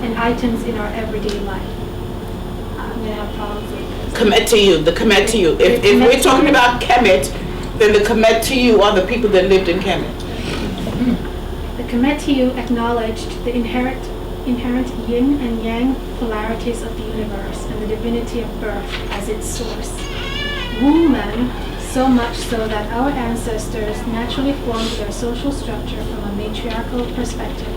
and items in our everyday life. I'm gonna have problems with this. Kemet to you, the Kemet to you. If we're talking about Kemet, then the Kemet to you are the people that lived in Kemet. The Kemet to you acknowledged the inherent yin and yang polarities of the universe and the divinity of birth as its source. Woman, so much so that our ancestors naturally formed their social structure from a matriarchal perspective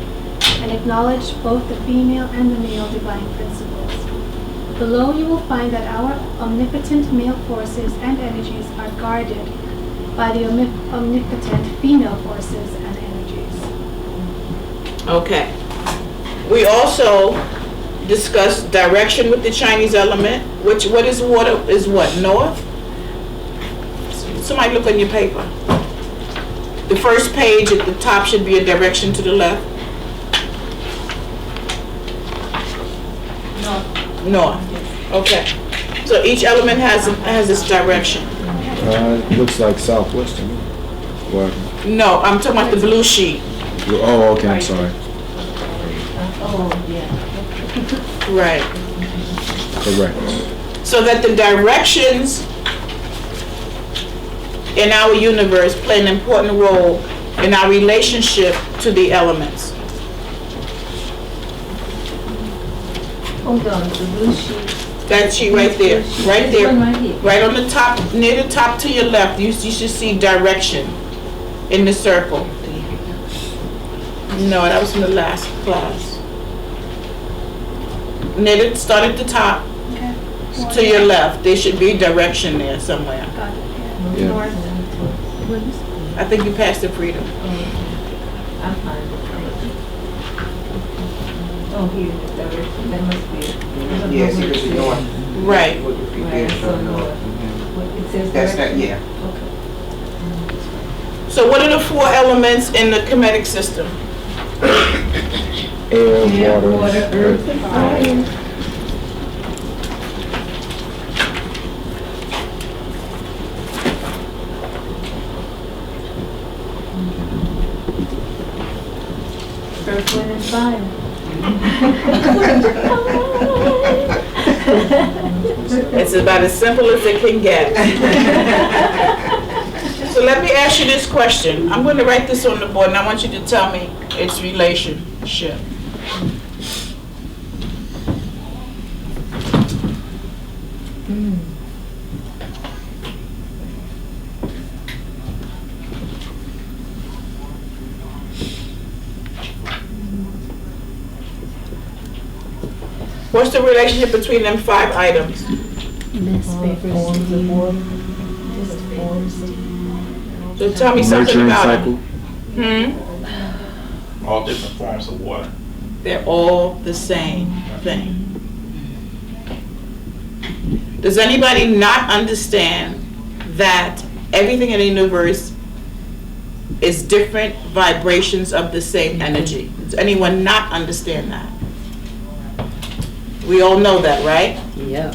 and acknowledged both the female and the male divine principles. Below you will find that our omnipotent male forces and energies are guarded by the omnipotent female forces and energies. Okay. We also discussed direction with the Chinese element, which what is water is what? North? Somebody look on your paper. The first page at the top should be a direction to the left. North. Okay. So each element has its direction. It looks like southwest to me. What? No, I'm talking about the blue sheet. Oh, okay, I'm sorry. Oh, yeah. Right. Correct. So that the directions in our universe play an important role in our relationship to the elements. Hold on, the blue sheet. That sheet right there, right This there, one right here. right on the top, near the top to your left, you should see direction in the circle. No, that was from the last class. Start at the top Okay. to your left. There should be direction there somewhere. Got it. Yeah. Yeah. North. I think you passed the freedom. I'm fine. Oh, here, the direction, that must be. Yes, it is north. Right. Right, so north. It says That's that, direction? yeah. Okay. So what are the four elements in the Kemetic system? Air, water, Water, earth, and fire. Earth, wind, and fire. It's about as simple as it can get. So let me ask you this question. I'm going to write this on the board and I want you to tell me its relationship. What's the relationship between them 5 items? Forms of water. So tell me something nurturing about cycle. them. All different forms of water. They're all the same thing. Does anybody not understand that everything in the universe is different vibrations of the same energy? Does anyone not understand that? We all know that, right? Yeah.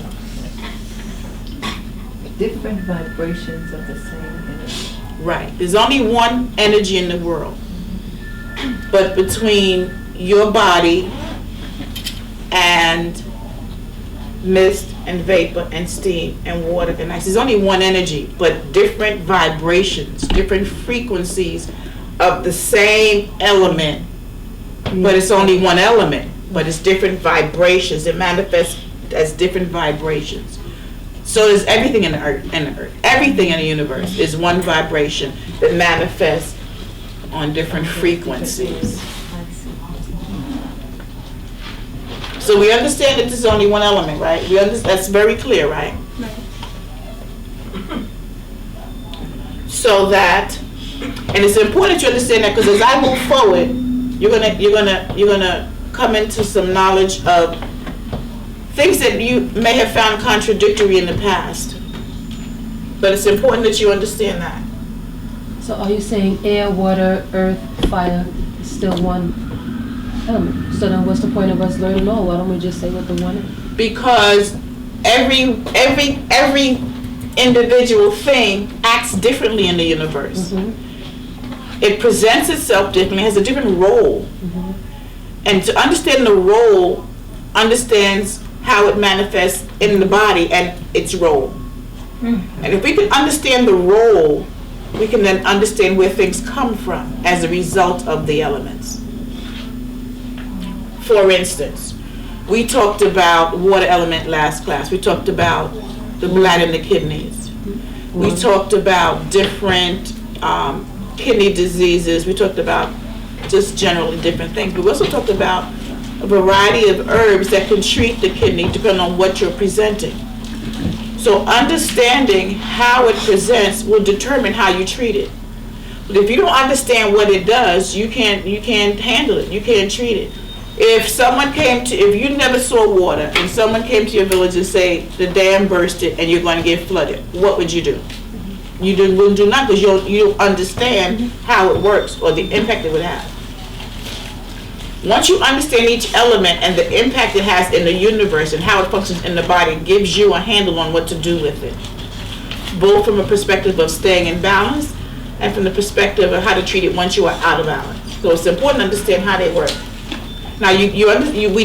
different vibrations of the same energy. Right. There's only one energy in the world. But between your body and mist and vapor and steam and water and ice, there's only one energy, but different vibrations, different frequencies of the same element, but it's only one element, but it's different vibrations. It manifests as different vibrations. So is everything in the earth, everything in the universe is one vibration that manifests on different frequencies. So we understand that this is only one element, right? We understand, that's very clear, right? So that, and it's important you understand that, because as I move forward, you're gonna come into some knowledge of things that you may have found contradictory in the past. But it's important that you understand that. So are you saying air, water, earth, fire is still one element? So then what's the point of us learning more? Why don't we just say what the one is? Because every individual thing acts differently in the universe. It presents itself differently, has a different role. And to understand the role, understands how it manifests in the body and its role. And if we can understand the role, we can then understand where things come from as a result of the elements. For instance, we talked about water element last class. We talked about the bladder and the kidneys. We talked about different kidney diseases. We talked about just generally different things. But we also talked about a variety of herbs that can treat the kidney depending on what you're presenting. So understanding how it presents will determine how you treat it. But if you don't understand what it does, you can't handle it. You can't treat it. If you never saw water and someone came to your village and say the dam bursted and you're going to get flooded, what would you do? You wouldn't do nothing because you don't understand how it works or the impact it would have. Once you understand each element and the impact it has in the universe and how it functions in the body, it gives you a handle on what to do with it. Both from a perspective of staying in balance and from the perspective of how to treat it once you are out of balance. So it's important to understand how they work. Now we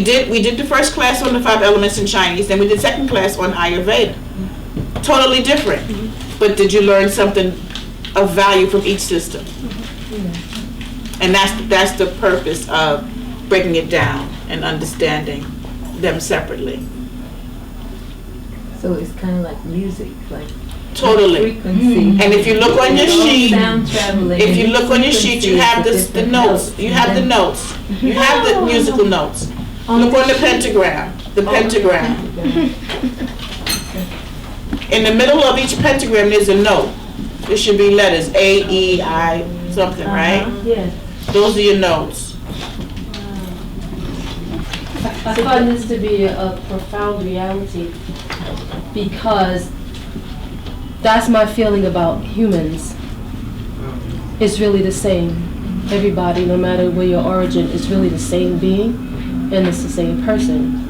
did the first class on the 5 elements in Chinese, then we did second class on Ayurveda. Totally different. But did you learn something of value from each system? And that's the purpose of breaking it down and understanding them separately. So it's kind of like music, like totally. frequency. And if you look on your sheet, sound traveling. if you look on your sheet, you have the notes. You have the notes. You have the musical notes. Look on the pentagram. The pentagram. In the middle of each pentagram, there's a note. There should be letters A, E, I, something, right? Yeah. Those are your notes. I find this to be a profound reality because that's my feeling about humans. It's really the same. Everybody, no matter where your origin, is really the same being and it's the same person.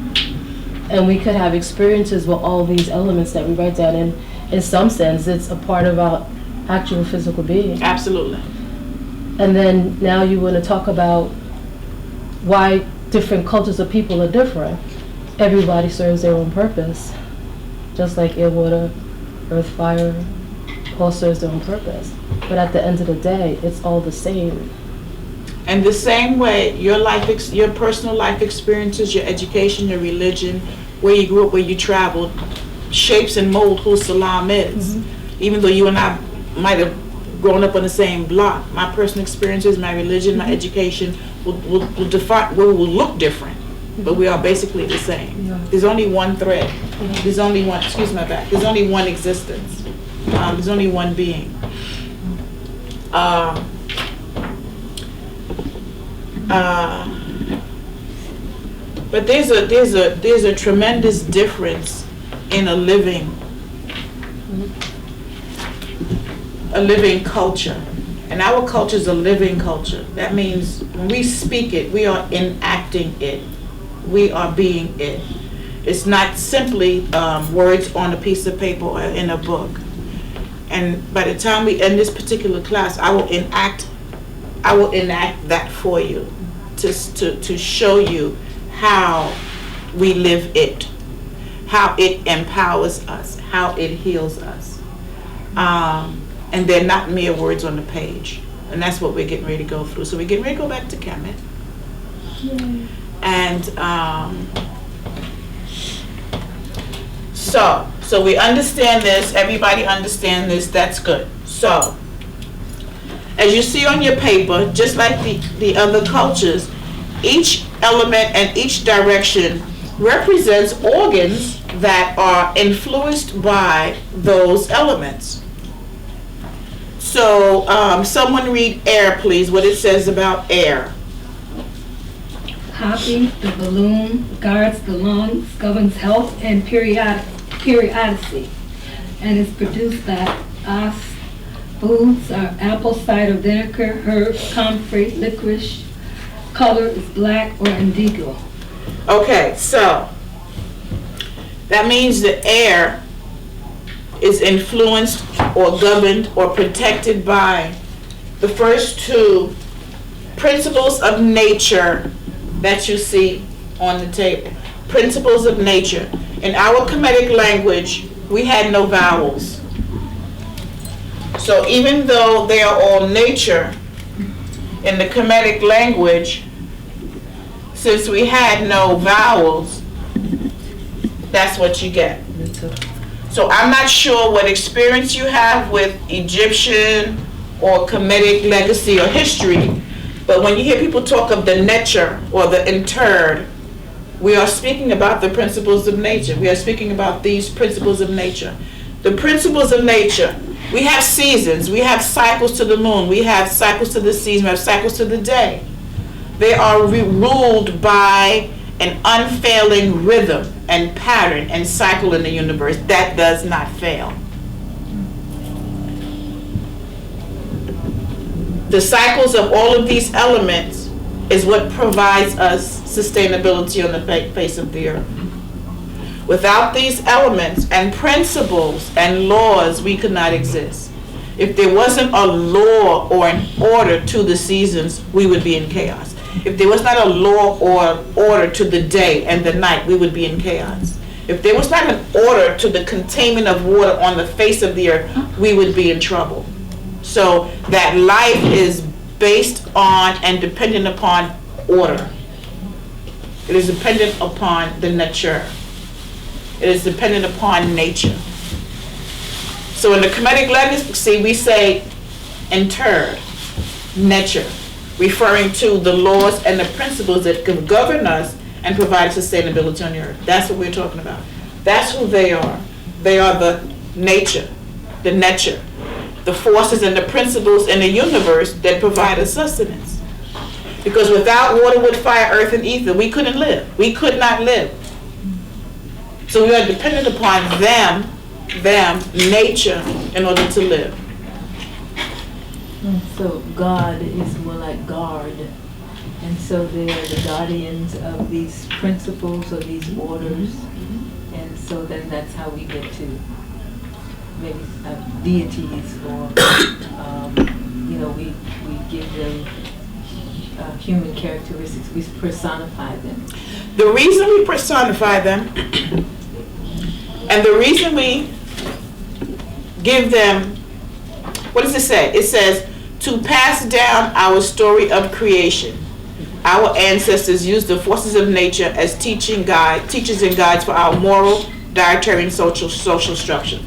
And we could have experiences with all these elements that we write down, and in some sense it's a part of our actual physical being. Absolutely. And then now you want to talk about why different cultures of people are different. Everybody serves their own purpose. Just like air, water, earth, fire, all serves their own purpose. But at the end of the day, it's all the same. And the same way, your personal life experiences, your education, your religion, where you grew up, where you traveled, shapes and mold who Salam is. Even though you and I might have grown up on the same block, my personal experiences, my religion, my education will define, we will look different, but we are basically the same. There's only one thread. There's only one, excuse my back, there's only one existence. There's only one being. But there's a tremendous difference in a living culture. And our culture is a living culture. That means when we speak it, we are enacting it. We are being it. It's not simply words on a piece of paper or in a book. And by the time we end this particular class, I will enact that for you to show you how we live it, how it empowers us, how it heals us. And they're not mere words on the page. And that's what we're getting ready to go through. So we're getting ready to go back to Kemet. And so we understand this, everybody understand this, that's good. So, as you see on your paper, just like the other cultures, each element and each direction represents organs that are influenced by those elements. So, someone read air, please, what it says about air. Hopping, the balloon, guards the lungs, governs health and periodicity, and is produced by us. Foods are apple cider vinegar, herbs, comfrey, licorice. Color is black or indigo. Okay, so that means the air is influenced or governed or protected by the first two principles of nature that you see on the table. Principles of nature. In our Kemetic language, we had no vowels. So even though they are all nature, in the Kemetic language, since we had no vowels, that's what you get. So I'm not sure what experience you have with Egyptian or Kemetic legacy or history, but when you hear people talk of the Ntchru or the interred, we are speaking about the principles of nature. We are speaking about these principles of nature. The principles of nature. We have seasons. We have cycles to the moon. We have cycles to the season. We have cycles to the day. They are ruled by an unfailing rhythm and pattern and cycle in the universe that does not fail. The cycles of all of these elements is what provides us sustainability on the face of the earth. Without these elements and principles and laws, we could not exist. If there wasn't a law or an order to the seasons, we would be in chaos. If there was not a law or order to the day and the night, we would be in chaos. If there was not an order to the containment of water on the face of the earth, we would be in trouble. So that life is based on and dependent upon order. It is dependent upon the Ntchru. It is dependent upon nature. So in the Kemetic legacy, we say interred, Ntchru, referring to the laws and the principles that can govern us and provide sustainability on the earth. That's what we're talking about. That's who they are. They are the nature, the Ntchru, the forces and the principles in the universe that provide us sustenance. Because without water, wood, fire, earth, and ether, we couldn't live. We could not live. So we are dependent upon them, nature, in order to live. So God is more like guard. And so they are the guardians of these principles, of these orders. And so then that's how we get to maybe deities, or we give them human characteristics. We personify them. The reason we personify them and the reason we give them, what does it say? It says, to pass down our story of creation. Our ancestors used the forces of nature as teachers and guides for our moral, dietary, and social structure.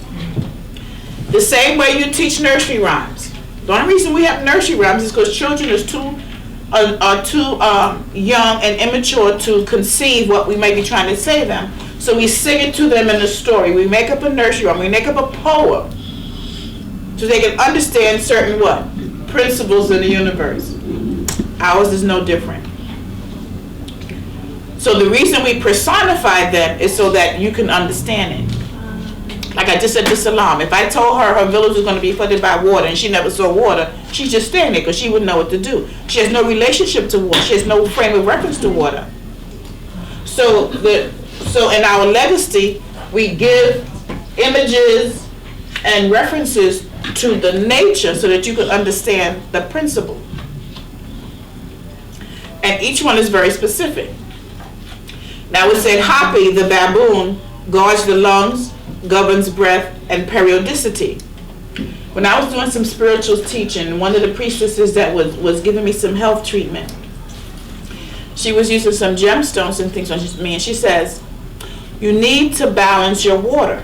The same way you teach nursery rhymes. The only reason we have nursery rhymes is because children are too young and immature to conceive what we may be trying to say them. So we sing it to them in a story. We make up a nursery rhyme. We make up a poem so they can understand certain what? Principles in the universe. Ours is no different. So the reason we personify them is so that you can understand it. Like I just said to Salam, if I told her her village was going to be flooded by water and she never saw water, she's just standing there because she wouldn't know what to do. She has no relationship to water. She has no frame of reference to water. So So in our legacy, we give images and references to the nature so that you can understand the principle. And each one is very specific. Now it said Hapi, the baboon, guards the lungs, governs breath, and periodicity. When I was doing some spiritual teaching, one of the priestesses that was giving me some health treatment, she was using some gemstones and things on me, and she says, you need to balance your water.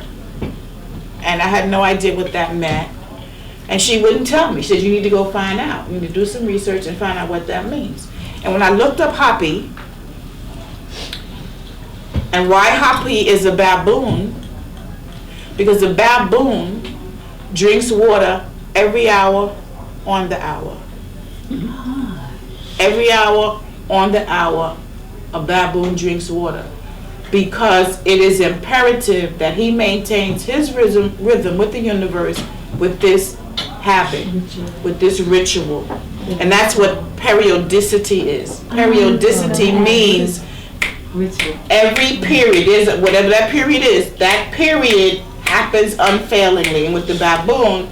And I had no idea what that meant. And she wouldn't tell me. She said, you need to go find out. You need to do some research and find out what that means. And when I looked up Hapi, and why Hapi is a baboon, because the baboon drinks water every hour on the hour. Every hour on the hour, a baboon drinks water. Because it is imperative that he maintains his rhythm with the universe, with this habit, with this ritual. And that's what periodicity is. Periodicity means every period, is whatever that period is, that period happens unfailingly. And with the baboon,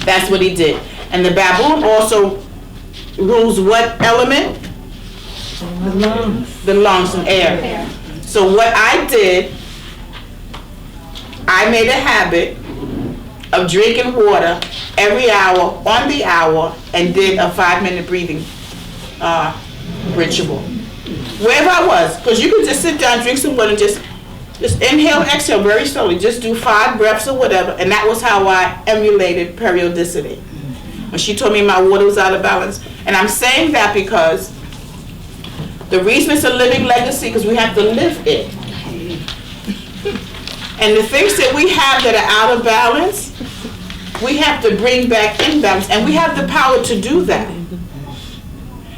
that's what he did. And the baboon also rules what element? The lungs. The lungs and air. So what I did, I made a habit of drinking water every hour on the hour and did a 5-minute breathing ritual. Wherever I was, because you could just sit down, drink some water, and just inhale, exhale very slowly. Just do 5 breaths or whatever, and that was how I emulated periodicity. When she told me my water was out of balance, and I'm saying that because the reason it's a living legacy, because we have to live it. And the things that we have that are out of balance, we have to bring back in balance, and we have the power to do that.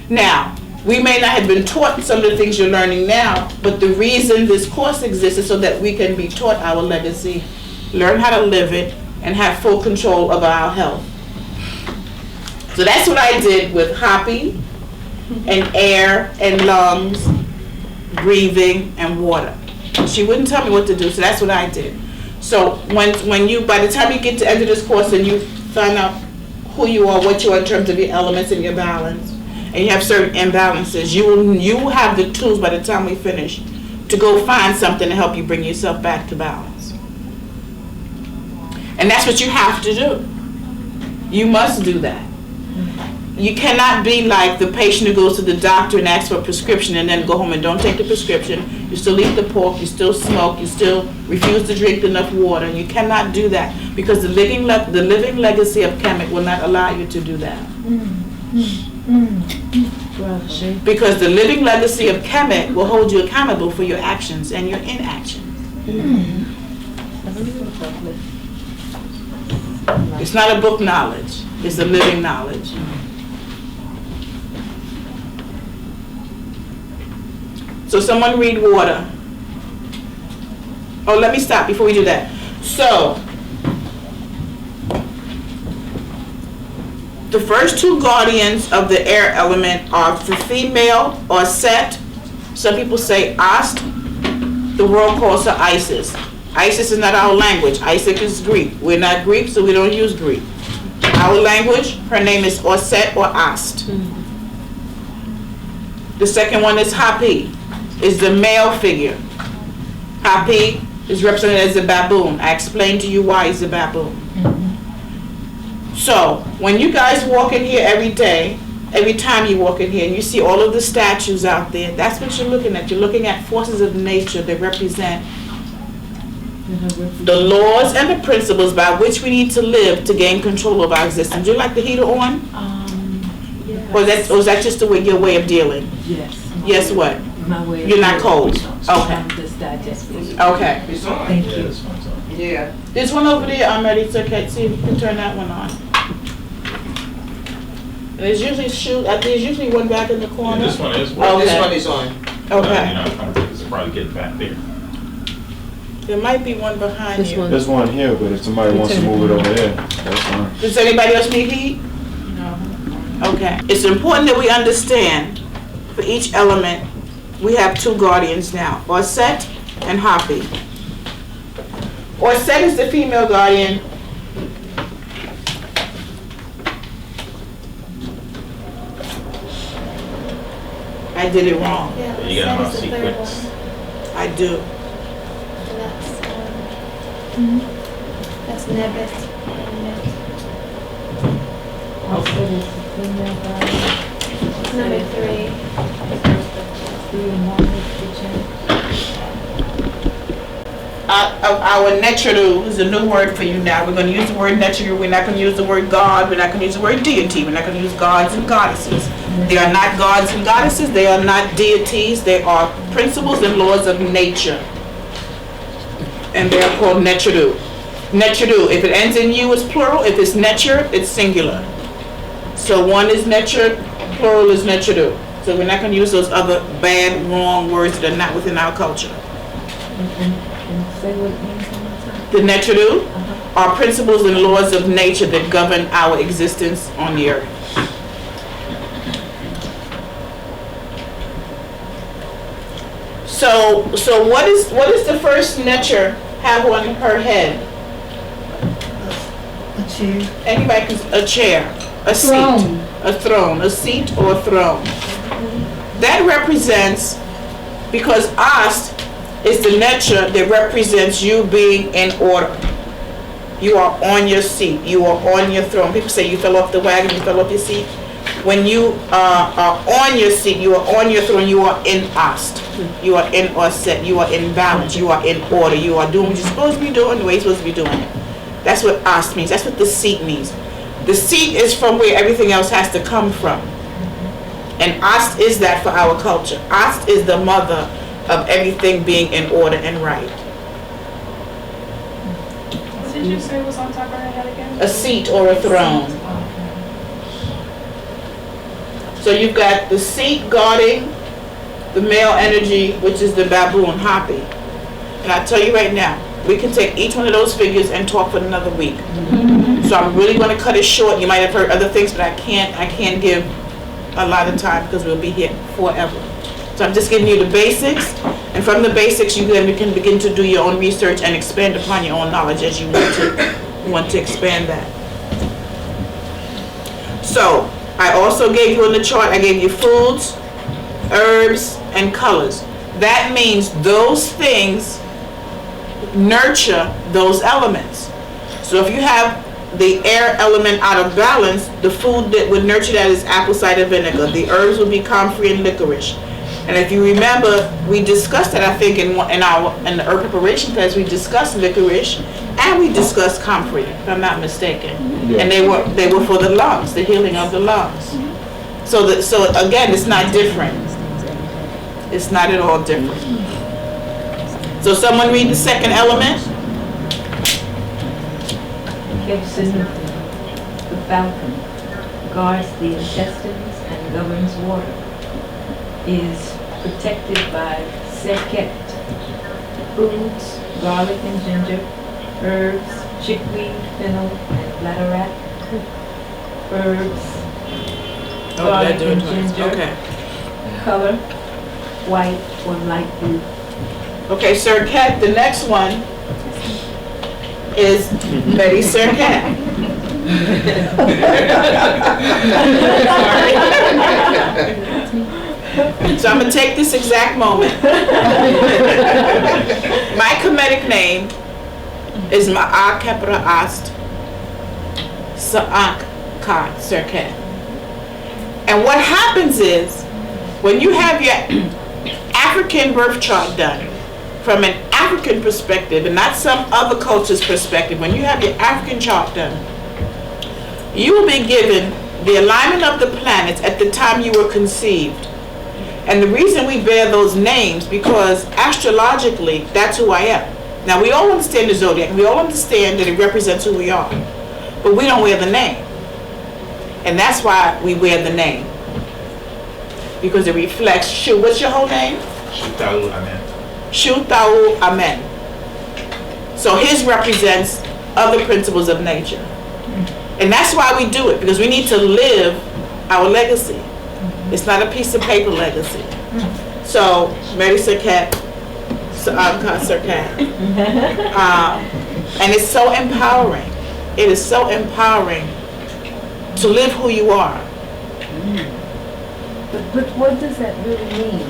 Now, we may not have been taught some of the things you're learning now, but the reason this course exists is so that we can be taught our legacy, learn how to live it, and have full control of our health. So that's what I did with Hapi, and air, and lungs, breathing, and water. She wouldn't tell me what to do, so that's what I did. So when you, by the time you get to end of this course and you find out who you are, what you are in terms of your elements and your balance, and you have certain imbalances, you will have the tools by the time we finish to go find something to help you bring yourself back to balance. And that's what you have to do. You must do that. You cannot be like the patient who goes to the doctor and asks for a prescription and then go home and don't take the prescription. You still eat the pork, you still smoke, you still refuse to drink enough water. You cannot do that because the living legacy of Kemet will not allow you to do that. Because the living legacy of Kemet will hold you accountable for your actions and your inactions. It's not a book knowledge, it's a living knowledge. So someone read water. Oh, let me stop before we do that. So, the first 2 guardians of the air element are the female, or Set. Some people say Ast. The world calls her Isis. Isis is not our language. Isis is Greek. We're not Greek, so we don't use Greek. Our language, her name is Set or Ast. The second one is Hapi, is the male figure. Hapi is represented as a baboon. I explained to you why he's a baboon. So, when you guys walk in here every day, every time you walk in here and you see all of the statues out there, that's what you're looking at. You're looking at forces of nature that represent the laws and the principles by which we need to live to gain control of our existence. Do you like the heater on? Yes. Or is that just your way of dealing? Yes. Yes, what? My way of You're not cold? Okay. Okay. Okay. Okay. Thank you. Yeah. There's one over there, I'm ready to see if you can turn that one on. And there's usually one back in the corner. This one is. Okay. This one is on. Okay. I think it's probably getting back there. There might be one behind This you. one. There's one here, but if somebody wants to move it over there, that's fine. Does anybody else need heat? No. Okay. It's important that we understand for each element, we have 2 guardians now. Or Set and Hapi. Or Set is the female guardian. I did it wrong. Yeah, You got them Set on is the third sequence. one. I do. And that's Nebet. Nebet. Also, there's the female guardian. Number 3. Our Ntchru is a new word for you now. We're going to use the word Ntchru. We're not going to use the word God. We're not going to use the word deity. We're not going to use gods and goddesses. They are not gods and goddesses. They are not deities. They are principles and laws of nature. And they are called Ntchru. Ntchru, if it ends in U, it's plural. If it's Ntchru, it's singular. So one is Ntchru, plural is Ntchru. So we're not going to use those other bad, wrong words that are not within our culture. And say what it means one more time. The Ntchru are principles and laws of nature that govern our existence on the earth. So what is the first Ntchru have on her head? A chair. Anybody can, a chair, a Throne. seat, a throne, a seat or a throne. That represents, because Ast is the Ntchru that represents you being in order. You are on your seat. You are on your throne. People say you fell off the wagon, you fell off your seat. When you are on your seat, you are on your throne, you are in Ast. You are in Oset. You are in balance. You are in order. You are doing what you're supposed to be doing the way you're supposed to be doing it. That's what Ast means. That's what the seat means. The seat is from where everything else has to come from. And Ast is that for our culture. Ast is the mother of everything being in order and right. What did you say was on top of her head again? A seat or a throne. So you've got the seat guarding the male energy, which is the baboon, Hapi. And I tell you right now, we can take each one of those figures and talk for another week. So I'm really going to cut it short. You might have heard other things, but I can't give a lot of time because we'll be here forever. So I'm just giving you the basics, and from the basics you can begin to do your own research and expand upon your own knowledge as you want to expand that. So I also gave you on the chart, I gave you foods, herbs, and colors. That means those things nurture those elements. So if you have the air element out of balance, the food that would nurture that is apple cider vinegar. The herbs would be comfrey and licorice. And if you remember, we discussed that, I think, in the herb preparation class, we discussed licorice and we discussed comfrey, if I'm not mistaken. Yeah. And they were for the lungs, the healing of the lungs. So again, it's not different. It's not at all different. So someone read the second element. Gibson, the falcon, guards the intestines and governs water, is protected by seket, foods, garlic and ginger, herbs, chickweed, fennel, and bladderwrack, herbs, garlic and ginger, Okay. color, white or light blue. Okay, Sir Cat, the next one is Betty Sir Cat. So I'm going to take this exact moment. My Kemetic name is Ma'a Kepra Ast Sa'ak Ka Sir Cat. And what happens is, when you have your African birth chart done, from an African perspective and not some other culture's perspective, when you have your African chart done, you will be given the alignment of the planets at the time you were conceived. And the reason we bear those names, because astrologically, that's who I am. Now, we all understand the zodiac. We all understand that it represents who we are. But we don't wear the name. And that's why we wear the name. Because it reflects, what's your whole name? Shutalu Amen. Shutau Amen. So his represents other principles of nature. And that's why we do it, because we need to live our legacy. It's not a piece of paper legacy. So, Mary Saket, circuit. And it's so empowering. It is so empowering to live who you are. But what does that really mean?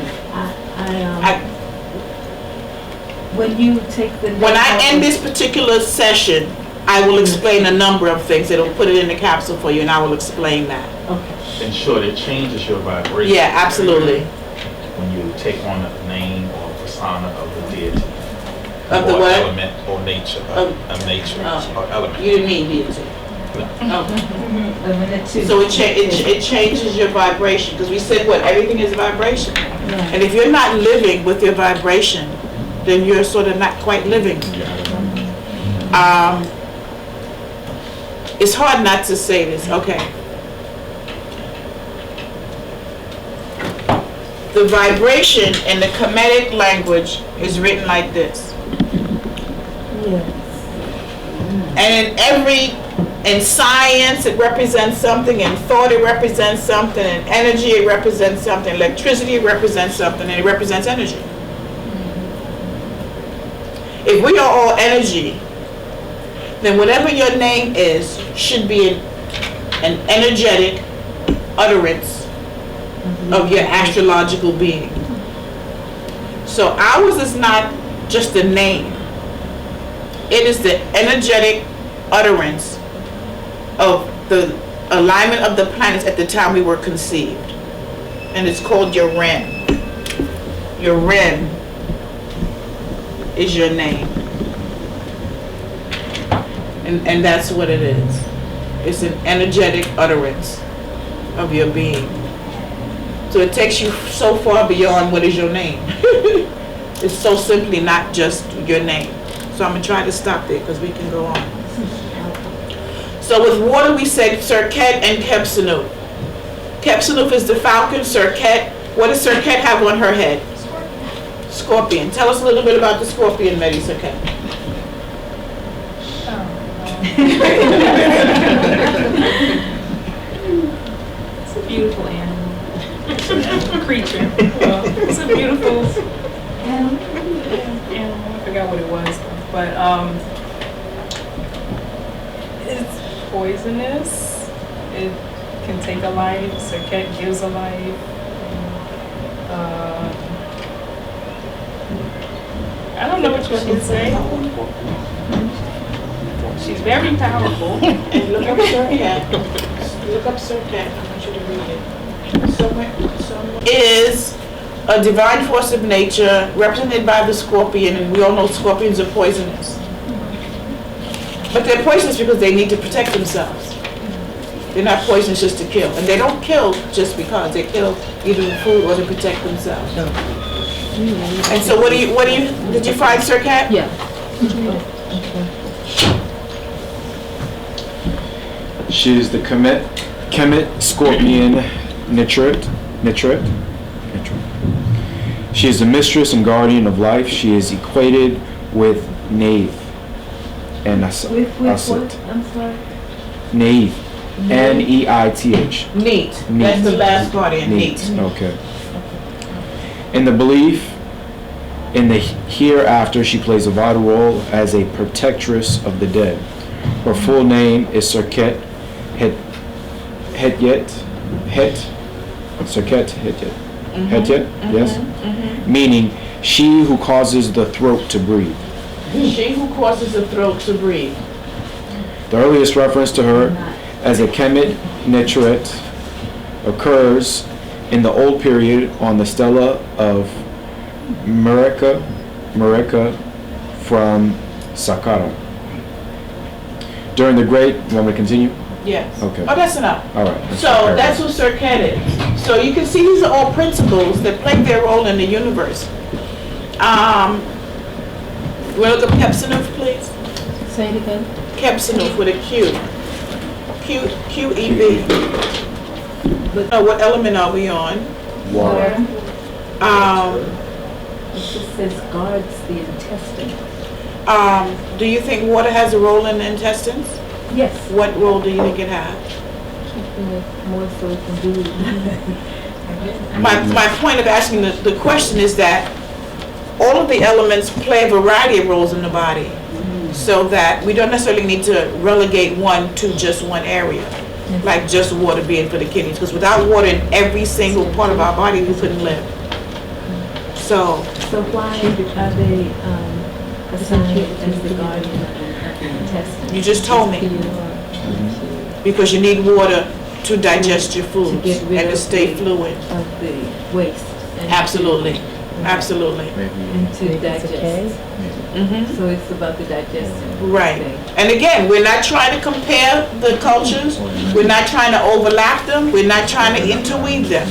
When you take the When I end this particular session, I will explain a number of things. It'll put it in the capsule for you, and I will explain that. Okay. In short, it changes your vibration. Yeah, absolutely. When you take on a name or persona of the deity. Of the or what? Element or nature. Of nature or element. You didn't mean deity. No. Okay. So it changes your vibration, because we said what? Everything is vibration. And if you're not living with your vibration, then you're sort of not quite living. It's hard not to say this. Okay. The vibration in the Kemetic language is written like this. Yes. And in science it represents something, in thought it represents something, in energy it represents something, electricity it represents something, and it represents energy. If we are all energy, then whatever your name is should be an energetic utterance of your astrological being. So ours is not just a name. It is the energetic utterance of the alignment of the planets at the time we were conceived. And it's called your Ren. Your Ren is your name. And that's what it is. It's an energetic utterance of your being. So it takes you so far beyond what is your name. It's so simply not just your name. So I'm going to try to stop there because we can go on. So with water we said Serket and Kepsenuf. Kepsenuf is the falcon. Serket, what does Serket have on her head? Scorpion. Tell us a little bit about the scorpion, Medi Serket. It's a beautiful animal. Creature. It's a beautiful animal. I forgot what it was, but it's poisonous. It can take a life. Serket gives a life. I don't know what you should say. She's very powerful. And look up Serket. Look up Serket. I want you to read it. Somewhere is a divine force of nature represented by the scorpion, and we all know scorpions are poisonous. But they're poisonous because they need to protect themselves. They're not poisonous just to kill. And they don't kill just because. They kill either for food or to protect themselves. And so did you find Serket? Yeah. She is the Kemet Scorpion Ntchru. She is the mistress and guardian of life. She is equated with Neith and Asit. With what? I'm sorry. Neith. Neith. Neat. That's the last guardian. Neat. Okay. In the belief in the hereafter, she plays a vital role as a protectress of the dead. Her full name is Serket Serket Hetyet, yes? Meaning, she who causes the throat to breathe. She who causes the throat to breathe. The earliest reference to her as a Kemet Ntchru occurs in the Old Period on the stela of Mureka from Saqqara. During the Great, you want me to continue? Yes. Okay. Oh, that's enough. All right. So that's what Serket is. So you can see these are all principles that play their role in the universe. Will you look up Kepsenuf, please? Say it again. Kepsenuf with a Q. Q-E-B. What element are we on? Water. It just says guards the intestine. Do you think water has a role in the intestines? Yes. What role do you think it has? Keeping it more so it can do. My point of asking the question is that all of the elements play a variety of roles in the body, so that we don't necessarily need to relegate one to just one area, like just water being for the kidneys, because without water in every single part of our body, we couldn't live. So why are they assigned as the guardian of the intestine? you just told me, because you need water to digest your foods To get rid and to of stay the- fluid. Of the waste. and Absolutely, absolutely. And to digest. Hmm. So it's about the digestion. Right. And again, we're not trying to compare the cultures. We're not trying to overlap them. We're not trying to interweave them.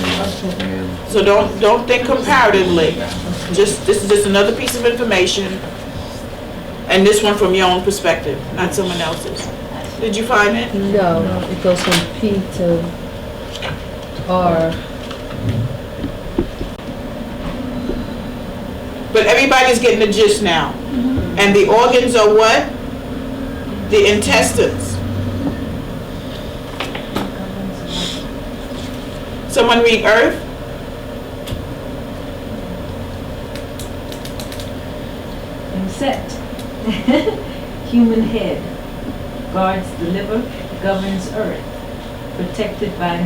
So don't think comparatively. This is just another piece of information. And this one from your own perspective, not someone else's. Did you find it? No, it goes from P to R. But everybody's getting the gist now. And the organs are what? The intestines. Someone read Earth? Set. Human head. Guards the liver, governs earth. Protected by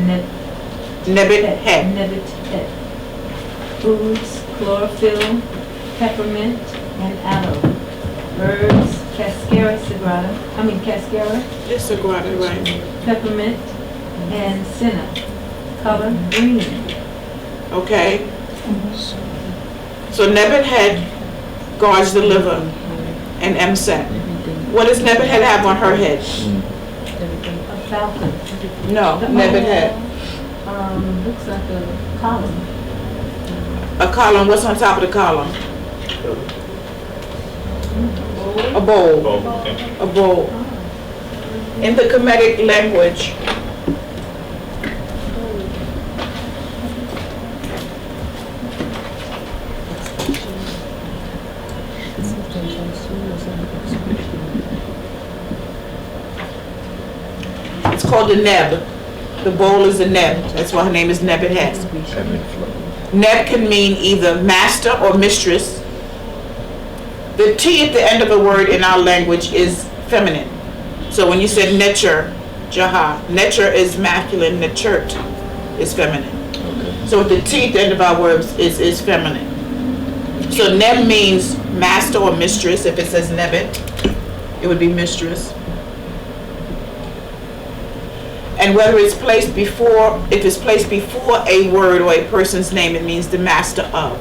Nebbit head. Nebbit head. Foods, chlorophyll, peppermint, and aloe. Herbs, cascara sagrada, This is right. peppermint, and senna. Color green. Okay. So Nebbit head guards the liver and MSET. What does Nebbit head have on her head? A falcon. No, Nebbit head. Looks like a column. A column, what's on top of the column? A bowl. Oh, okay. A bowl. In the Kemetic language, it's called a neb. The bowl is a neb. That's why her name is Nebbit head. Neb can mean either master or mistress. The T at the end of a word in our language is feminine. So when you said Ntchru, Ntchru is masculine, Ntchru is feminine. So the T at the end of our words is feminine. So Neb means master or mistress. If it says Nebbit, it would be mistress. And whether it's placed before, if it's placed before a word or a person's name, it means the master of.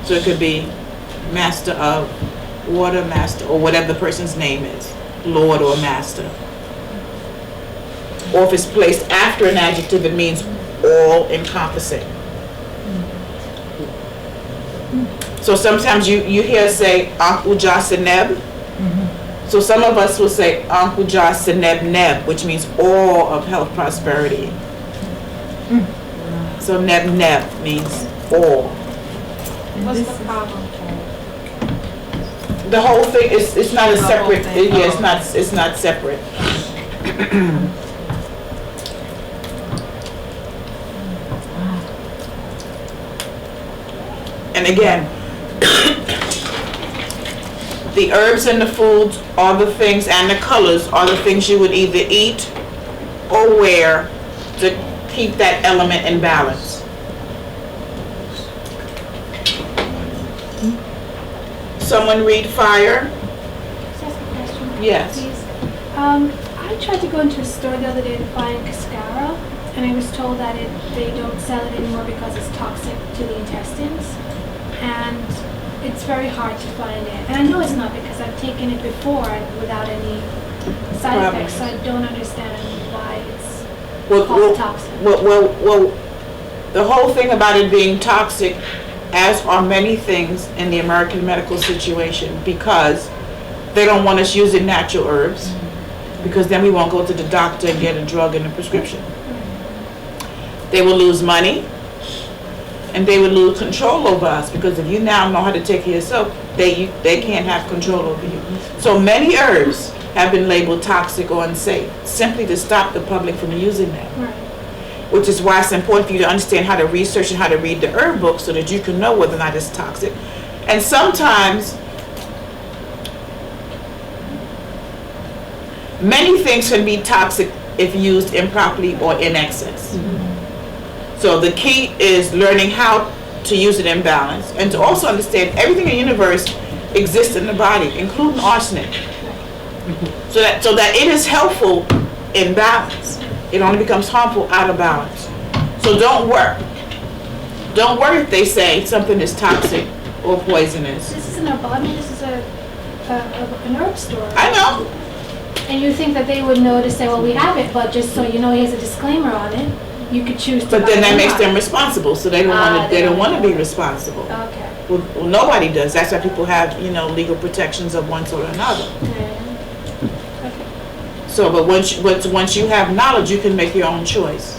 So it could be master of water, master, or whatever the person's name is, Lord or master. Or if it's placed after an adjective, it means all encompassing. So sometimes you hear us say Uncle Jaseneb. So some of us will say Uncle Jaseneb Neb, which means all of health prosperity. So Neb Neb means all. What's the problem? The whole thing is, it's not a The whole separate, thing. yeah, it's not separate. And again, the herbs and the foods are the things, and the colors are the things you would either eat or wear to keep that element in balance. Someone read fire? Can I ask a question? Yes. Please. I tried to go into a store the other day to find cascara, and I was told that they don't sell it anymore because it's toxic to the intestines, and it's very hard to find it. And I know it's not because I've taken it before without any side effects, so I don't understand why it's called toxic. Well, the whole thing about it being toxic, as are many things in the American medical situation, because they don't want us using natural herbs, because then we won't go to the doctor and get a drug and a prescription. They will lose money, and they will lose control over us, because if you now know how to take care of yourself, they can't have control over you. So many herbs have been labeled toxic or unsafe, simply to stop the public from using them. Right. which is why it's important for you to understand how to research and how to read the herb book so that you can know whether or not it's toxic. And sometimes, many things can be toxic if used improperly or in excess. So the key is learning how to use it in balance, and to also understand everything in the universe exists in the body, including arsenic. So that it is helpful in balance. It only becomes harmful out of balance. So don't worry. Don't worry if they say something is toxic or poisonous. This isn't a botany, this is an herb store. I know. And you think that they would know to say, well, we have it, but just so you know, here's a disclaimer on it. You could choose to But then buy that it makes or them not. responsible, so they don't want to. They don't want to be responsible. Okay. Well, nobody does. That's why people have, legal protections of one sort or another. Okay. So, but once you have knowledge, you can make your own choice,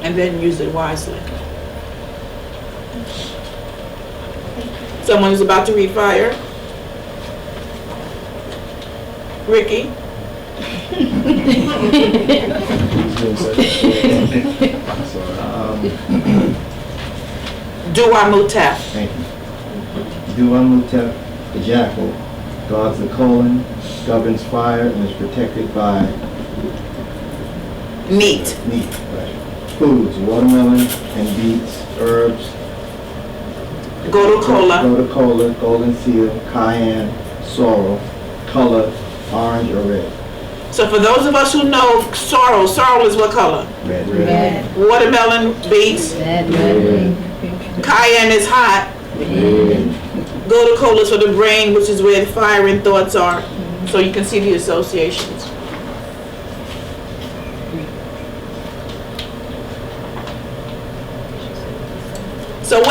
and then use it wisely. Someone is about to read fire. Ricky. Dua Mutef. Thank you. Dua Mutef, the jackal, guards the colon, governs fire, and is protected by Meat. meat. Right. Foods, watermelon and beets, herbs, Gotu-kola. Gotu-kola, golden seal, cayenne, sorrel, color, orange or red. So for those of us who know sorrel is what color? Red. Watermelon, beets. Cayenne is hot. Gotu-kola is for the brain, which is where the fire and thoughts are. So you can see the associations. So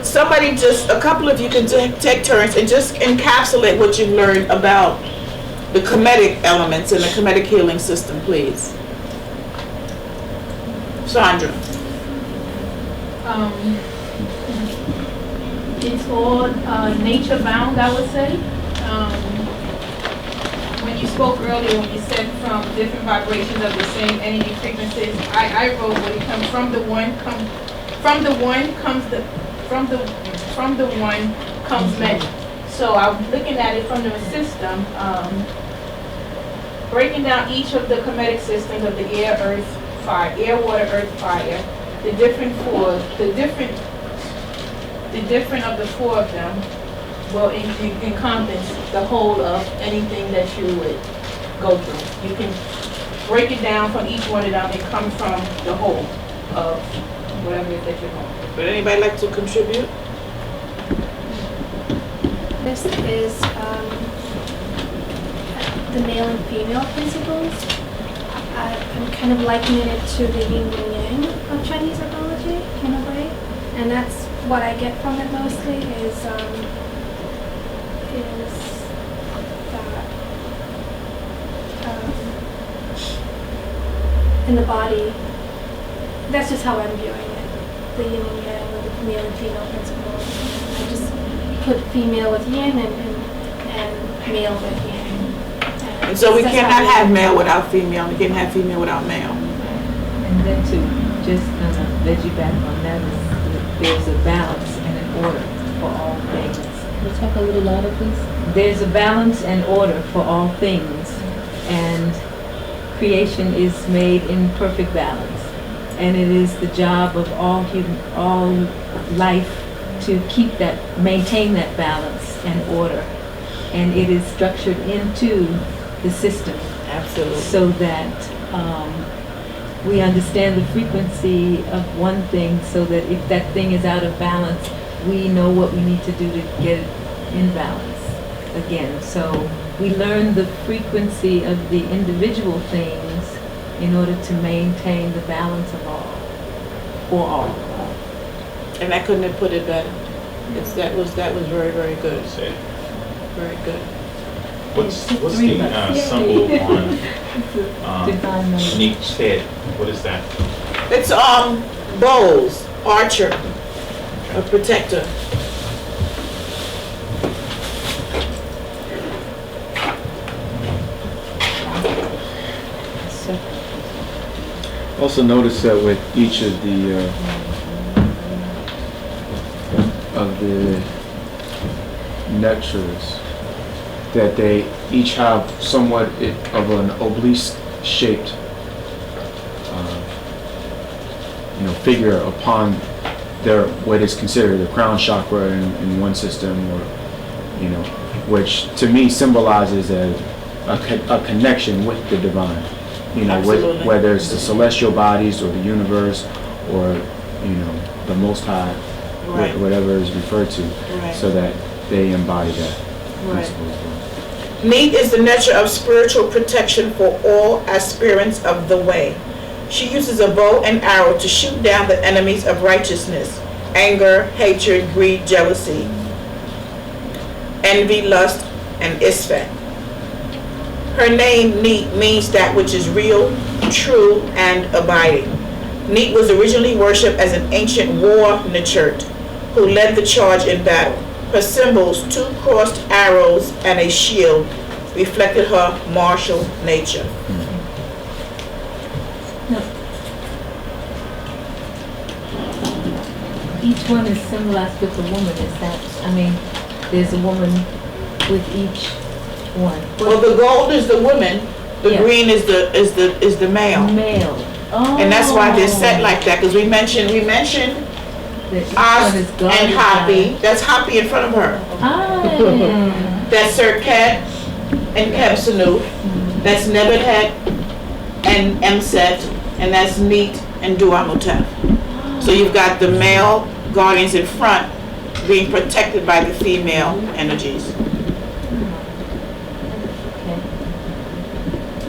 somebody, just a couple of you can take turns and just encapsulate what you've learned about the Kemetic elements and the Kemetic healing system, please. Sandra. It's all nature bound, I would say. When you spoke earlier, when you said from different vibrations of the same energy frequencies, I wrote when it comes from the one comes many. So I'm looking at it from the system, breaking down each of the Kemetic systems of the air, earth, fire, air, water, earth, fire, the different of the four of them will encompass the whole of anything that you would go through. You can break it down from each one of them. It comes from the whole of whatever it is that you're going through. Would anybody like to contribute? This is the male and female principles. I'm kind of likening it to the yin and yang of Chinese herbology in a way, and that's what I get from it mostly is that in the body. That's just how I'm viewing it. The yin and yang, or the male and female principles. I just put female with yin and male with yang. And so we cannot have male without female. We can't have female without male. And then to just let you back on that, there's a balance and an order for all things. Can you talk a little louder, please? There's a balance and order for all things, and creation is made in perfect balance. And it is the job of all life to maintain that balance and order. And it is structured into the system. Absolutely. So that we understand the frequency of one thing, so that if that thing is out of balance, we know what we need to do to get it in balance again. So we learn the frequency of the individual things in order to maintain the balance of all, for all. And I couldn't have put it better. That was very, very good. Say, Very good. what's the symbol on Divine number. Shanique's head? What is that? It's bowls, archer, a protector. Also notice that with each of the Ntchurus, that they each have somewhat of an oblique shaped figure upon their what is considered the crown chakra in one system, or which to me symbolizes a connection with the divine. Absolutely. Whether it's the celestial bodies or the universe or the Most High, Right. whatever is referred to, Right. so that they embody that Right. principle as well. Neat is the nature of spiritual protection for all aspirants of the way. She uses a bow and arrow to shoot down the enemies of righteousness: anger, hatred, greed, jealousy, envy, lust, and isfet. Her name, Neat, means that which is real, true, and abiding. Neat was originally worshipped as an ancient war Ntchru who led the charge in battle. Her symbols, 2 crossed arrows and a shield, reflected her martial nature. Each one is symbolized with a woman. Is that? There's a woman with each one. Well, the gold is the woman, the Yeah. green is the male. Male. Oh. And that's why they're set like that, because we mentioned That each Os one is guarded and Hoppy. That's Hoppy in front of her. Ah. That's Serket and Kebsanu. That's Nebuchadnezzar and Emset, and that's Neat and Duamutep. So you've got the male guardians in front being protected by the female energies.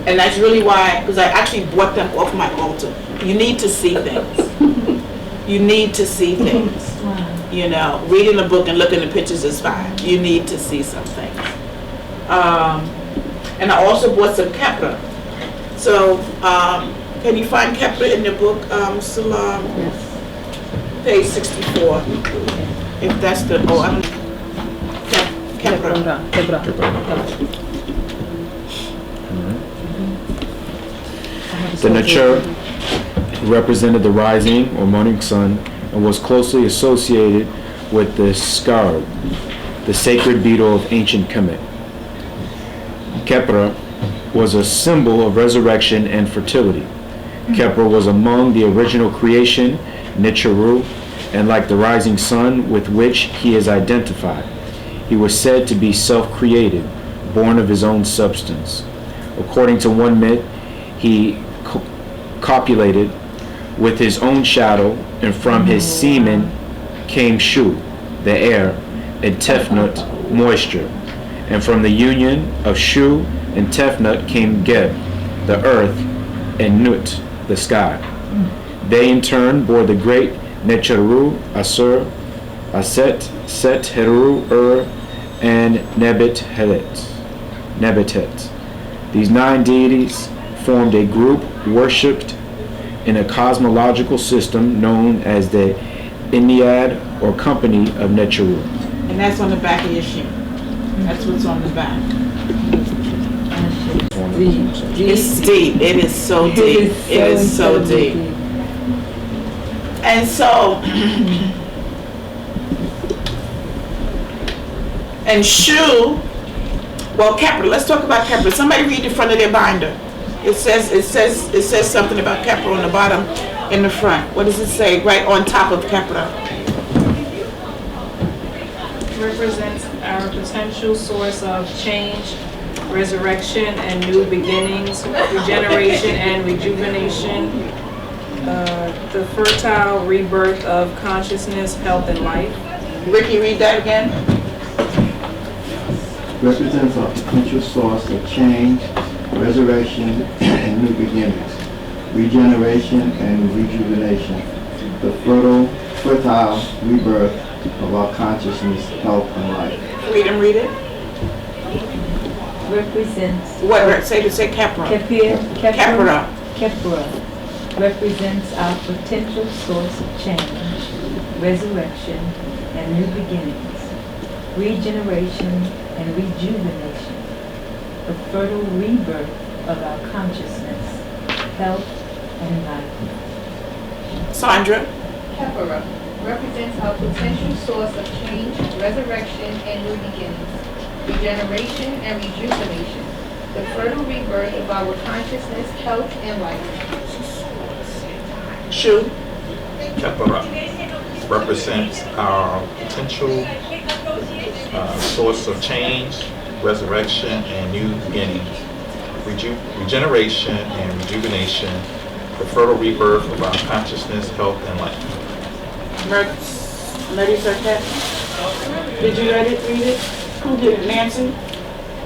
And that's really why, because I actually brought them off my altar. You need to see things. You need to see things. Reading a book and looking at pictures is fine. You need to see some things. And I also bought some Kepra. So, can you find Kepra in the book, Salam? Yes. Page 64. If that's the, I don't, Kepra. The Ntchru represented the rising or morning sun and was closely associated with the scarab, the sacred beetle of ancient Kemet. Kepra was a symbol of resurrection and fertility. Kepra was among the original creation, Ntchru, and like the rising sun with which he is identified. He was said to be self-created, born of his own substance. According to one myth, he copulated with his own shadow, and from his semen came Shu, the air, and Tefnut, moisture. And from the union of Shu and Tefnut came Geb, the earth, and Nut, the sky. They in turn bore the great Ntchru, Asur, Aset, Set, Heru, and Nebetet. These 9 deities formed a group worshipped in a cosmological system known as the Ennead, or Company of Ntchru. And that's on the back of your shoe. That's what's on the back. It's deep. It is so deep. It is so deep. And so, and Shu, well, Kepra. Let's talk about Kepra. Somebody read the front of their binder. It says something about Kepra on the bottom, in the front. What does it say? Right on top of Kepra. Represents our potential source of change, resurrection and new beginnings, regeneration and rejuvenation, the fertile rebirth of consciousness, health, and life. Ricky, read that again. Represents a potential source of change, resurrection, and new beginnings, regeneration and rejuvenation, the fertile rebirth of our consciousness, health, and life. Read it. Represents. What? Say Kepra. Kepra. Kepra represents our potential source of change, resurrection, and new beginnings, regeneration and rejuvenation, the fertile rebirth of our consciousness, health, and life. Sandra? Kepera represents our potential source of change, resurrection, and new beginnings, regeneration and rejuvenation, the fertile rebirth of our consciousness, health, and life. Shu? Kepera represents our potential source of change, resurrection, and new beginnings, regeneration and rejuvenation, the fertile rebirth of our consciousness, health, and life. Lady Circuit? Did you read it? Who did it? Nancy?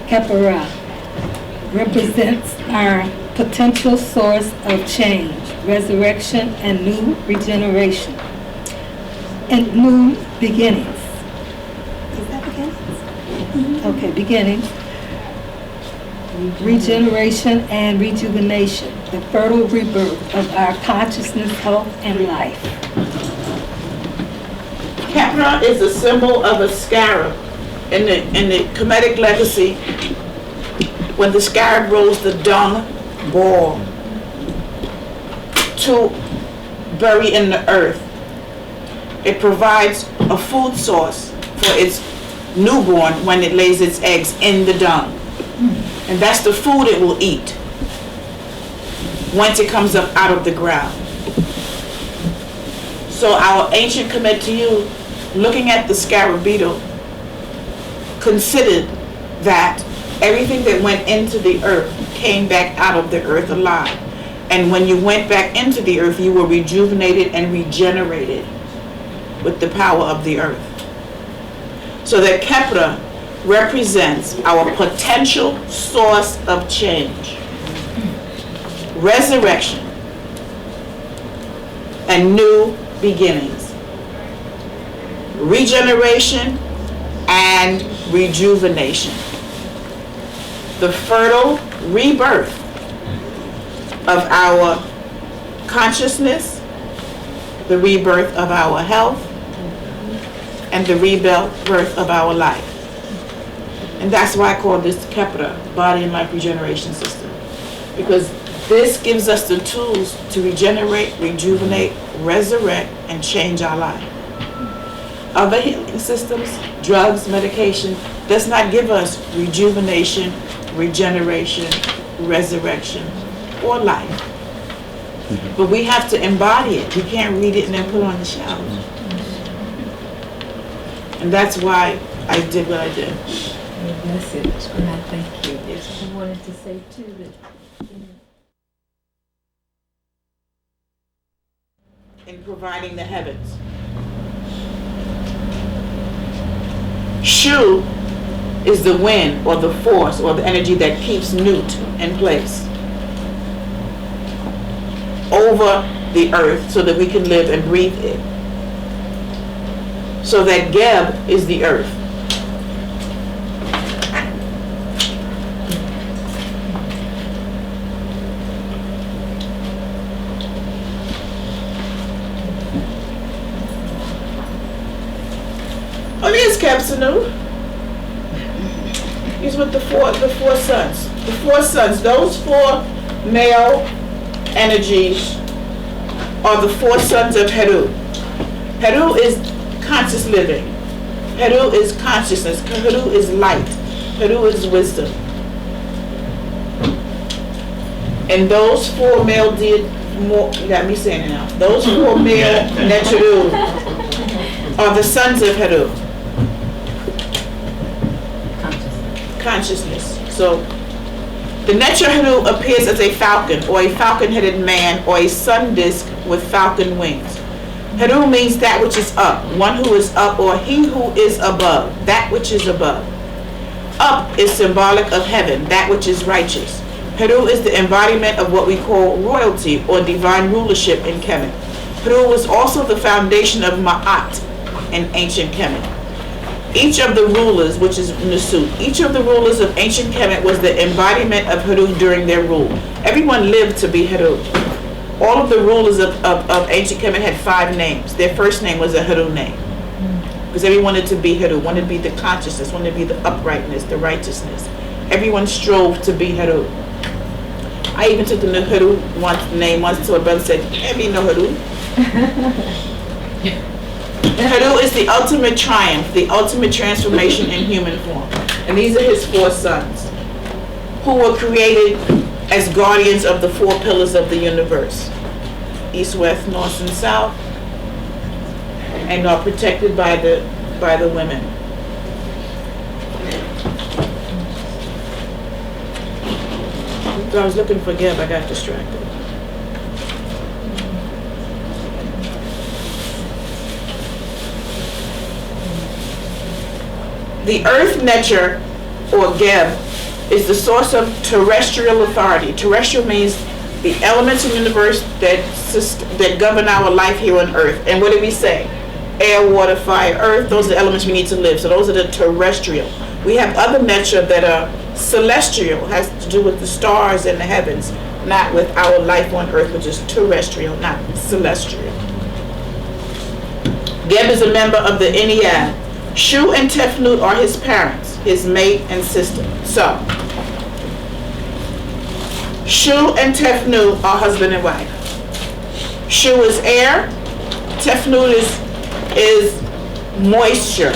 Kepera represents our potential source of change, resurrection, and new regeneration, and new beginnings. Is that beginnings? Okay, beginnings. Regeneration and rejuvenation, the fertile rebirth of our consciousness, health, and life. Kepra is a symbol of a scarab. In the Kemetic legacy, when the scarab rolls the dung ball to bury in the earth, it provides a food source for its newborn when it lays its eggs in the dung. And that's the food it will eat once it comes up out of the ground. So our ancient Kemetic, looking at the scarab beetle, considered that everything that went into the earth came back out of the earth alive. And when you went back into the earth, you were rejuvenated and regenerated with the power of the earth. So that Kepra represents our potential source of change, resurrection, and new beginnings, regeneration and rejuvenation, the fertile rebirth of our consciousness, the rebirth of our health, and the rebirth of our life. And that's why I call this Kepra, Body and Life Regeneration System. Because this gives us the tools to regenerate, rejuvenate, resurrect, and change our life. Other healing systems, drugs, medication, does not give us rejuvenation, regeneration, resurrection, or life. But we have to embody it. We can't read it and then put it on the shelf. And that's why I did what I did. Bless it, and I thank you. I wanted to say too that, in providing the heavens. Shu is the wind or the force or the energy that keeps Nut in place over the earth so that we can live and breathe it. So that Geb is the earth. Oh, there's Capsanu. He's with the four sons. The four sons, those four male energies are the four sons of Heru. Heru is conscious living. Heru is consciousness. Heru is light. Heru is wisdom. And those four male you got me saying it now. Those four male Ntchru are the sons of Heru. Consciousness. So the Ntchru appears as a falcon or a falcon-headed man or a sun disk with falcon wings. Heru means that which is up, one who is up, or he who is above, that which is above. Up is symbolic of heaven, that which is righteous. Heru is the embodiment of what we call royalty or divine rulership in Kemet. Heru was also the foundation of Ma'at in ancient Kemet. Each of the rulers, which is Nasut, each of the rulers of ancient Kemet was the embodiment of Heru during their rule. Everyone lived to be Heru. All of the rulers of ancient Kemet had 5 names. Their first name was a Heru name. Because everyone wanted to be Heru, wanted to be the consciousness, wanted to be the uprightness, the righteousness. Everyone strove to be Heru. I even took the Ntchru name once to a brother said, you can't be Ntchru. Ntchru is the ultimate triumph, the ultimate transformation in human form. And these are his 4 sons, who were created as guardians of the 4 pillars of the universe. East, west, north, and south, and are protected by the women. So I was looking for Geb, I got distracted. The earth Ntchru, or Geb, is the source of terrestrial authority. Terrestrial means the elements in the universe that govern our life here on earth. And what did we say? Air, water, fire, earth, those are the elements we need to live. So those are the terrestrial. We have other Ntchru that are celestial, has to do with the stars and the heavens, not with our life on earth, which is terrestrial, not celestial. Geb is a member of the Ennead. Shu and Tefnut are his parents, his mate and sister. So, Shu and Tefnut are husband and wife. Shu is air, Tefnut is moisture.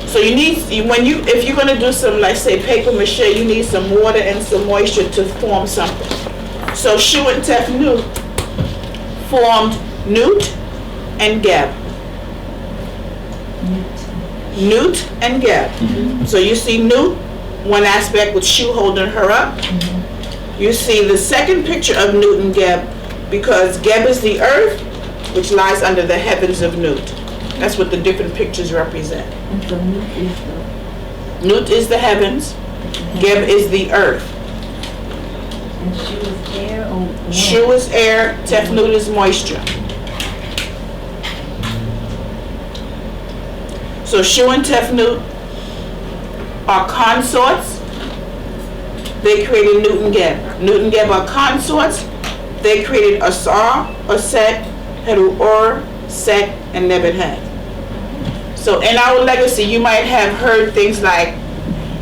So you need, if you're going to do some, like say paper mache, you need some water and some moisture to form something. So Shu and Tefnut formed Nut and Geb. Nut and Geb. So you see Nut, one aspect with Shu holding her up. You see the second picture of Nut and Geb, because Geb is the earth, which lies under the heavens of Nut. That's what the different pictures represent. And so Nut is the heavens, Geb is the earth. And Shu is air or water? Shu is air, Tefnut is moisture. So Shu and Tefnut are consorts. They created Nut and Geb. Nut and Geb are consorts. They created Asar, Aset, Heru-Ur, Set, and Nebuchadnezzar. So in our legacy, you might have heard things like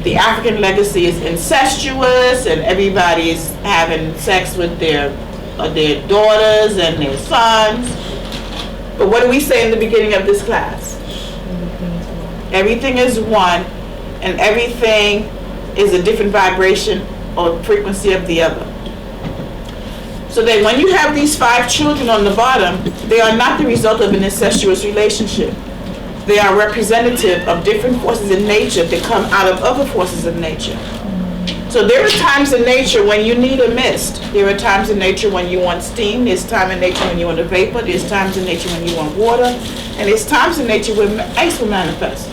the African legacy is incestuous and everybody is having sex with their daughters and their sons. But what do we say in the beginning of this class? Everything is one, and everything is a different vibration or frequency of the other. So that when you have these 5 children on the bottom, they are not the result of an incestuous relationship. They are representative of different forces in nature that come out of other forces of nature. So there are times in nature when you need a mist. There are times in nature when you want steam. There's time in nature when you want a vapor. There's times in nature when you want water. And there's times in nature when ice will manifest.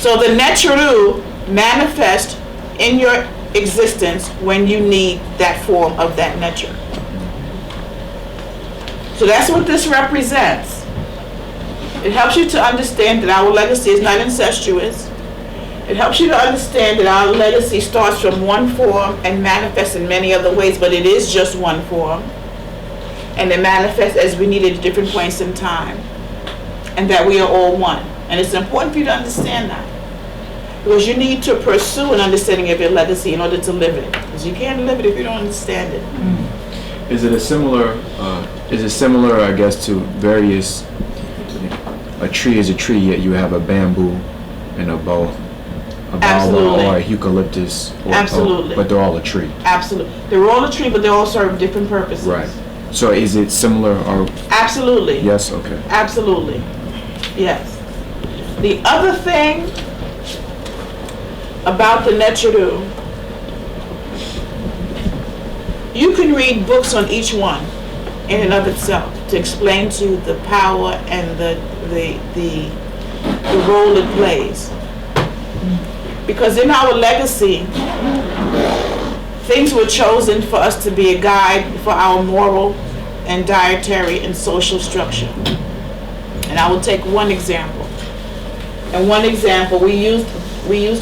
So the Ntchru manifest in your existence when you need that form of that Ntchru. So that's what this represents. It helps you to understand that our legacy is not incestuous. It helps you to understand that our legacy starts from one form and manifests in many other ways, but it is just one form. And it manifests as we need at different points in time. And that we are all one. And it's important for you to understand that. Because you need to pursue an understanding of your legacy in order to live it. Because you can't live it if you don't understand it. Is it similar, I guess, to various, a tree is a tree, yet you have a bamboo and a baobab or a eucalyptus, Absolutely. But they're all a tree. Absolutely. They're all a tree, but they all serve different purposes. Right. So is it similar or? Absolutely. Yes, okay. Absolutely. Yes. The other thing about the Ntchru, you can read books on each one in and of itself to explain to you the power and the role it plays. Because in our legacy, things were chosen for us to be a guide for our moral and dietary and social structure. And I will take one example. And one example, we used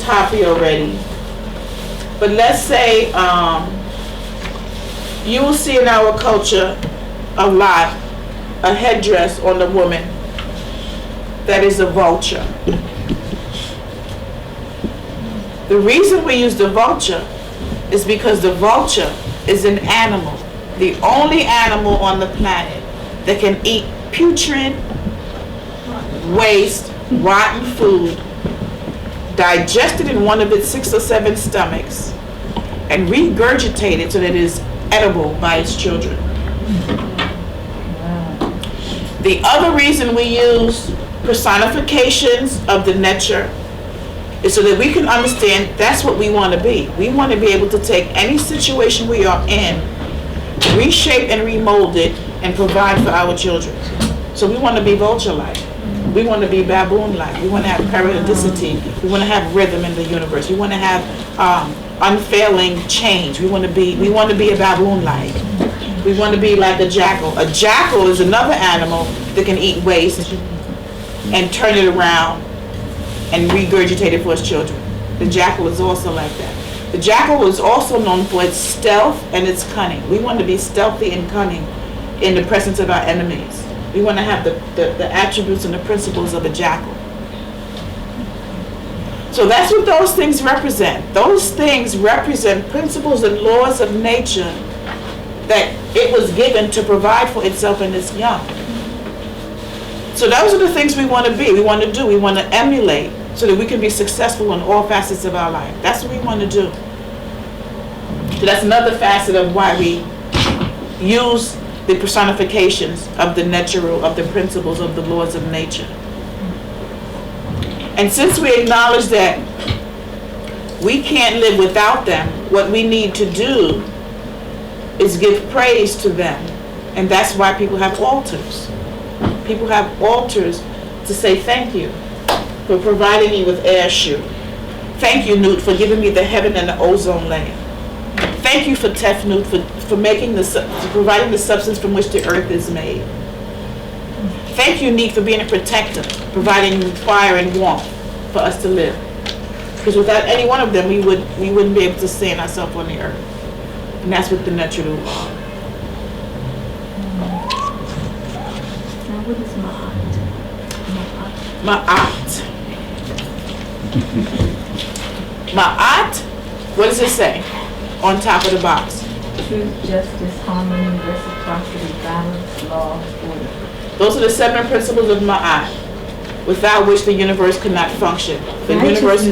Hapi already. But let's say you will see in our culture a lot a headdress on the woman that is a vulture. The reason we use the vulture is because the vulture is an animal, the only animal on the planet that can eat putrid, waste, rotten food, digest it in one of its 6 or 7 stomachs, and regurgitate it so that it is edible by its children. The other reason we use personifications of the Ntchru is so that we can understand that's what we want to be. We want to be able to take any situation we are in, reshape and remold it, and provide for our children. So we want to be vulture-like. We want to be baboon-like. We want to have periodicity. We want to have rhythm in the universe. We want to have unfailing change. We want to be a baboon-like. We want to be like a jackal. A jackal is another animal that can eat waste and turn it around and regurgitate it for its children. The jackal is also like that. The jackal is also known for its stealth and its cunning. We want to be stealthy and cunning in the presence of our enemies. We want to have the attributes and the principles of a jackal. So that's what those things represent. Those things represent principles and laws of nature that it was given to provide for itself and its young. So those are the things we want to be, we want to do, we want to emulate so that we can be successful in all facets of our life. That's what we want to do. So that's another facet of why we use the personifications of the Ntchru, of the principles of the laws of nature. And since we acknowledge that we can't live without them, what we need to do is give praise to them. And that's why people have altars. People have altars to say thank you for providing me with air shoe. Thank you, Newt, for giving me the heaven and the ozone layer. Thank you for Tefnut for providing the substance from which the earth is made. Thank you, Neat, for being a protector, providing fire and warmth for us to live. Because without any one of them, we wouldn't be able to sustain ourselves on the earth. And that's what the Ntchru are. Now what is ma'at? Ma'at. Ma'at, what does it say on top of the box? Truth, justice, harmony, reciprocity, balance, law, order. Those are the 7 principles of Ma'at, without which the universe could not function. The universe